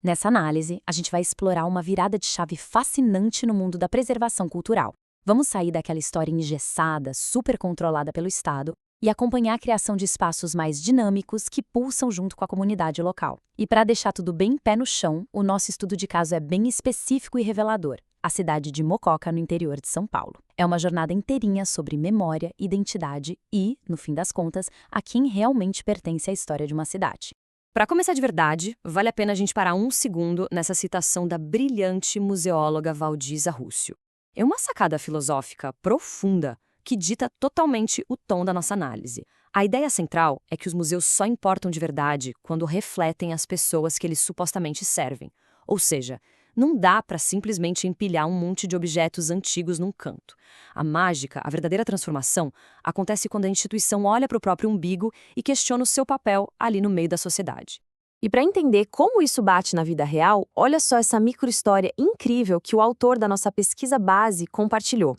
Nessa análise, a gente vai explorar uma virada de chave fascinante no mundo da preservação cultural. Vamos sair daquela história engessada, super controlada pelo Estado, e acompanhar a criação de espaços mais dinâmicos que pulsam junto com a comunidade local. E para deixar tudo bem pé no chão, o nosso estudo de caso é bem específico e revelador. A cidade de Mococa, no interior de São Paulo. É uma jornada inteirinha sobre memória, identidade e, no fim das contas, a quem realmente pertence a história de uma cidade. Para começar de verdade, vale a pena a gente parar um segundo nessa citação da brilhante museóloga Valdisa Rússio. É uma sacada filosófica profunda que dita totalmente o tom da nossa análise. A ideia central é que os museus só importam de verdade quando refletem as pessoas que eles supostamente servem. Ou seja, não dá para simplesmente empilhar um monte de objetos antigos num canto. A mágica, a verdadeira transformação, acontece quando a instituição olha para o próprio umbigo e questiona o seu papel ali no meio da sociedade. E para entender como isso bate na vida real, olha só essa microhistória incrível que o autor da nossa pesquisa base compartilhou.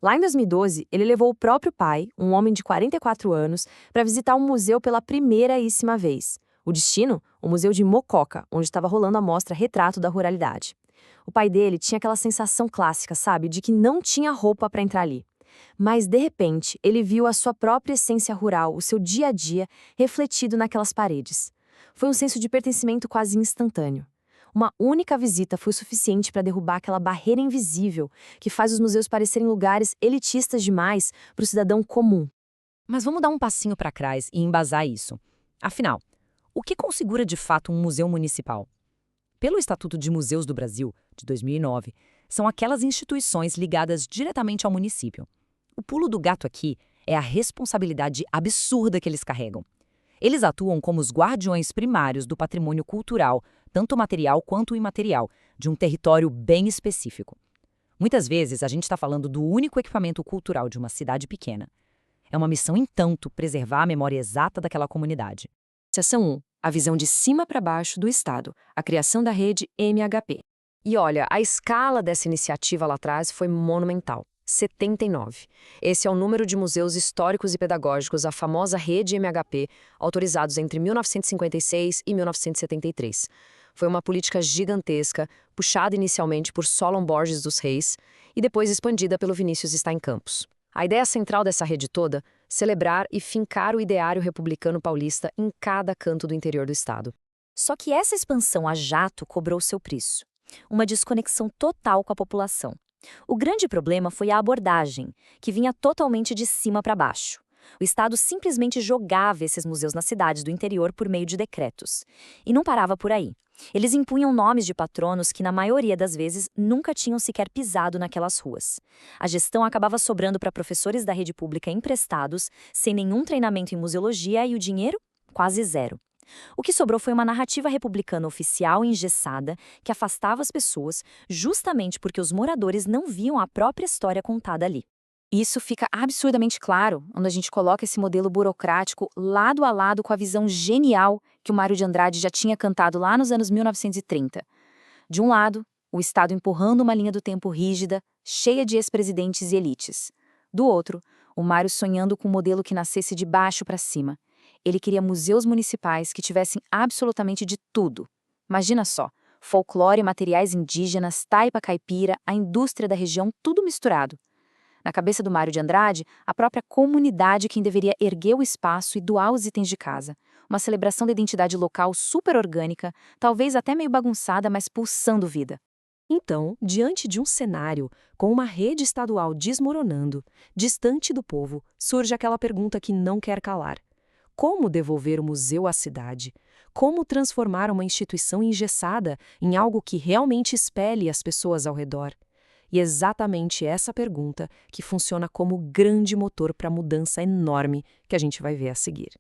Lá em 2012, ele levou o próprio pai, um homem de 44 anos, para visitar um museu pela primeiríssima vez. O destino? O Museu de Mococa, onde estava rolando a mostra Retrato da Ruralidade. O pai dele tinha aquela sensação clássica, sabe, de que não tinha roupa para entrar ali. Mas, de repente, ele viu a sua própria essência rural, o seu dia a dia, refletido naquelas paredes. Foi um senso de pertencimento quase instantâneo. Uma única visita foi suficiente para derrubar aquela barreira invisível que faz os museus parecerem lugares elitistas demais para o cidadão comum. Mas vamos dar um passinho para trás e embasar isso. Afinal, o que configura de fato um museu municipal? Pelo Estatuto de Museus do Brasil, de 2009, são aquelas instituições ligadas diretamente ao município. O pulo do gato aqui é a responsabilidade absurda que eles carregam. Eles atuam como os guardiões primários do patrimônio cultural, tanto material quanto imaterial, de um território bem específico. Muitas vezes a gente está falando do único equipamento cultural de uma cidade pequena. É uma missão, entanto, preservar a memória exata daquela comunidade. Seção 1. A visão de cima para baixo do Estado, a criação da rede MHP. E olha, a escala dessa iniciativa lá atrás foi monumental. 79. Esse é o número de museus históricos e pedagógicos, a famosa rede MHP, autorizados entre 1956 e 1973. Foi uma política gigantesca, puxada inicialmente por Solon Borges dos Reis e depois expandida pelo Vinícius Steincampos. A ideia central dessa rede toda, celebrar e fincar o ideário republicano paulista em cada canto do interior do estado. Só que essa expansão a jato cobrou seu preço. Uma desconexão total com a população. O grande problema foi a abordagem, que vinha totalmente de cima para baixo. O Estado simplesmente jogava esses museus nas cidades do interior por meio de decretos. E não parava por aí. Eles impunham nomes de patronos que, na maioria das vezes, nunca tinham sequer pisado naquelas ruas. A gestão acabava sobrando para professores da rede pública emprestados, sem nenhum treinamento em museologia e o dinheiro? Quase zero. O que sobrou foi uma narrativa republicana oficial engessada que afastava as pessoas justamente porque os moradores não viam a própria história contada ali. Isso fica absurdamente claro quando a gente coloca esse modelo burocrático lado a lado com a visão genial que o Mário de Andrade já tinha cantado lá nos anos 1930. De um lado, o Estado empurrando uma linha do tempo rígida, cheia de ex-presidentes e elites. Do outro, o Mário sonhando com um modelo que nascesse de baixo para cima. Ele queria museus municipais que tivessem absolutamente de tudo. Imagina só, folclore, materiais indígenas, taipa caipira, a indústria da região, tudo misturado. Na cabeça do Mário de Andrade, a própria comunidade quem deveria erguer o espaço e doar os itens de casa. Uma celebração da identidade local super orgânica, talvez até meio bagunçada, mas pulsando vida. Então, diante de um cenário com uma rede estadual desmoronando, distante do povo, surge aquela pergunta que não quer calar. Como devolver o museu à cidade? Como transformar uma instituição engessada em algo que realmente espelhe as pessoas ao redor? E exatamente essa pergunta que funciona como grande motor para a mudança enorme que a gente vai ver a seguir.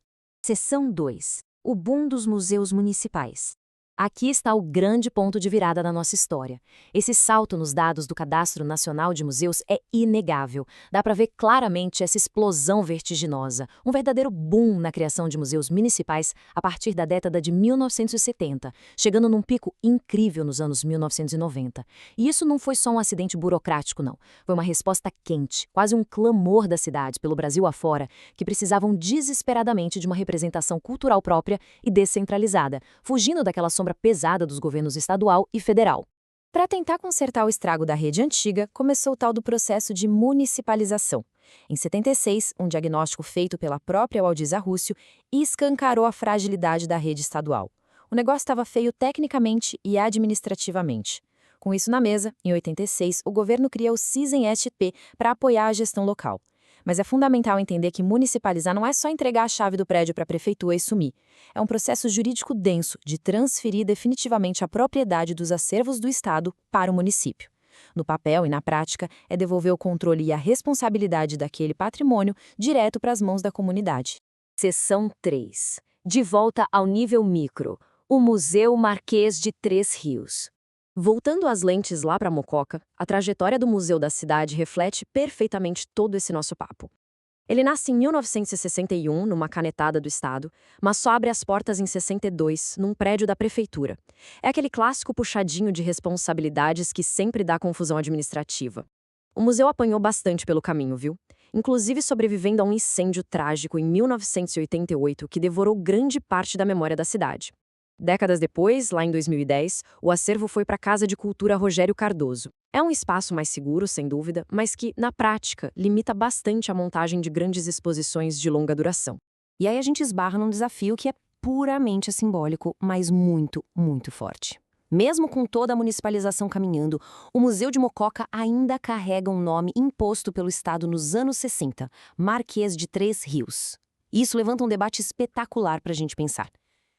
Seção 2. O boom dos museus municipais. Aqui está o grande ponto de virada da nossa história. Esse salto nos dados do Cadastro Nacional de Museus é inegável. Dá para ver claramente essa explosão vertiginosa, um verdadeiro boom na criação de museus municipais a partir da década de 1970, chegando num pico incrível nos anos 1990. E isso não foi só um acidente burocrático, não. Foi uma resposta quente, quase um clamor das cidades pelo Brasil afora, que precisavam desesperadamente de uma representação cultural própria e descentralizada, fugindo daquela sombra pesada dos governos estadual e federal. Para tentar consertar o estrago da rede antiga, começou o tal do processo de municipalização. Em 76, um diagnóstico feito pela própria Waldiza Rússio escancarou a fragilidade da rede estadual. O negócio estava feio tecnicamente e administrativamente. Com isso na mesa, em 86, o governo cria o CISEN-SP para apoiar a gestão local. Mas é fundamental entender que municipalizar não é só entregar a chave do prédio para a prefeitura e sumir. É um processo jurídico denso de transferir definitivamente a propriedade dos acervos do Estado para o município. No papel e na prática, é devolver o controle e a responsabilidade daquele patrimônio direto para as mãos da comunidade. Seção 3. De volta ao nível micro. O Museu Marquês de Três Rios. Voltando às lentes lá para Mococa, a trajetória do museu da cidade reflete perfeitamente todo esse nosso papo. Ele nasce em 1961, numa canetada do Estado, mas só abre as portas em 62, num prédio da prefeitura. É aquele clássico puxadinho de responsabilidades que sempre dá confusão administrativa. O museu apanhou bastante pelo caminho, viu? Inclusive sobrevivendo a um incêndio trágico em 1988 que devorou grande parte da memória da cidade. Décadas depois, lá em 2010, o acervo foi para a Casa de Cultura Rogério Cardoso. É um espaço mais seguro, sem dúvida, mas que, na prática, limita bastante a montagem de grandes exposições de longa duração. E aí a gente esbarra num desafio que é puramente simbólico, mas muito, muito forte. Mesmo com toda a municipalização caminhando, o Museu de Mococa ainda carrega um nome imposto pelo Estado nos anos 60, Marquês de Três Rios. Isso levanta um debate espetacular para a gente pensar.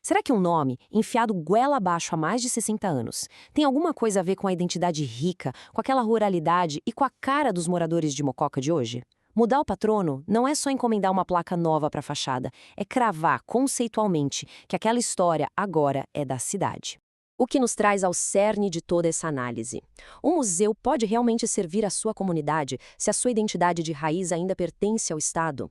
Será que um nome, enfiado goela abaixo há mais de 60 anos, tem alguma coisa a ver com a identidade rica, com aquela ruralidade e com a cara dos moradores de Mococa de hoje? Mudar o patrono não é só encomendar uma placa nova para a fachada, é cravar conceitualmente que aquela história agora é da cidade. O que nos traz ao cerne de toda essa análise. O museu pode realmente servir à sua comunidade se a sua identidade de raiz ainda pertence ao Estado?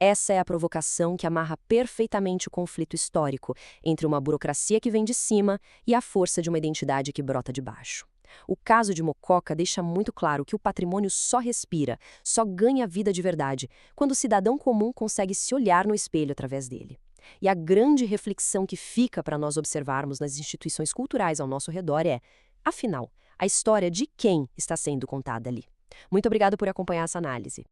Essa é a provocação que amarra perfeitamente o conflito histórico entre uma burocracia que vem de cima e a força de uma identidade que brota de baixo. O caso de Mococa deixa muito claro que o patrimônio só respira, só ganha vida de verdade, quando o cidadão comum consegue se olhar no espelho através dele. E a grande reflexão que fica para nós observarmos nas instituições culturais ao nosso redor é, afinal, a história de quem está sendo contada ali. Muito obrigado por acompanhar essa análise.